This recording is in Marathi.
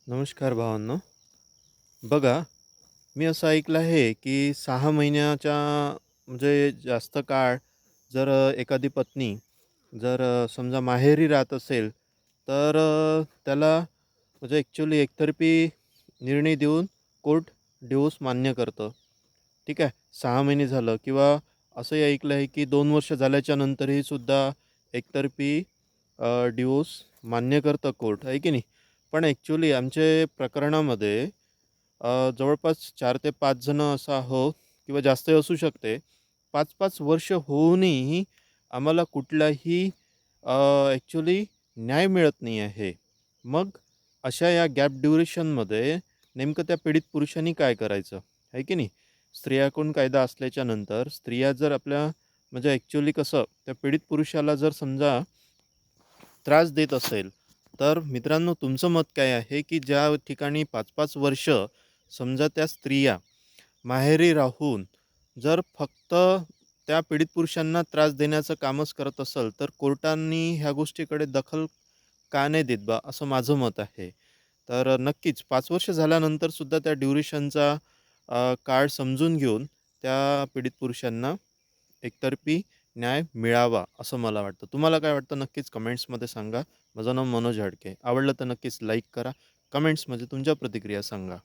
नमस्कार भावांनो. बघा, मी असं ऐकलं आहे, की 6 महिन्याच्या म्हणजे जास्त काळ जर एखादी पत्नी जर समजा माहेरी राहत असेल, तर त्याला म्हणजे ॲक्चुअली एकतर्फी निर्णय देऊन कोर्ट डिव्होर्स मान्य करतं. ठीक आहे. 6 महिने झालं किंवा असंही ऐकलं आहे, की 2 वर्ष झाल्याच्या नंतरही सुद्धा एकतर्फी डिव्होर्स मान्य करतं कोर्ट, आहे की नाही? पण ॲक्चुअली आमच्या प्रकरणामध्ये जवळपास 4 ते 5 जणं असं आहोत किंवा जास्तही असू शकते. 5-5 वर्ष होऊनही आम्हाला कुठलाही ॲक्चुअली न्याय मिळत नाही आहे. मग अशा या गॅप ड्युरेशनमध्ये नेमकं त्या पीडित पुरुषांनी काय करायचं? आहे की नाही? स्त्रिया कायदा असल्याच्यानंतर स्त्रिया जर आपल्या म्हणजे ॲक्चुअली कसं त्या पीडित पुरुषाला जर समजा त्रास देत असेल, तर मित्रांनो तुमचं मत काय आहे, की ज्या ठिकाणी 5-5 वर्ष समजा त्या स्त्रिया माहेरी राहून जर फक्त त्या पीडित पुरुषांना त्रास देण्याचं कामच करत असेल, तर कोर्टांनी ह्या गोष्टीकडे दखल का नाही देत बा, असं माझं मत आहे. तर नक्कीच 5 वर्ष झाल्यानंतर सुद्धा त्या ड्युरेशनचा काळ समजून घेऊन त्या पीडित पुरुषांना एकतर्फी न्याय मिळावा, असं मला वाटतं. तुम्हाला काय वाटतं नक्कीच कमेंट्समध्ये सांगा. माझं नाव मनोज हडके. आवडलं तर नक्कीच लाईक करा. कमेंट्समध्ये तुमच्या प्रतिक्रिया सांगा.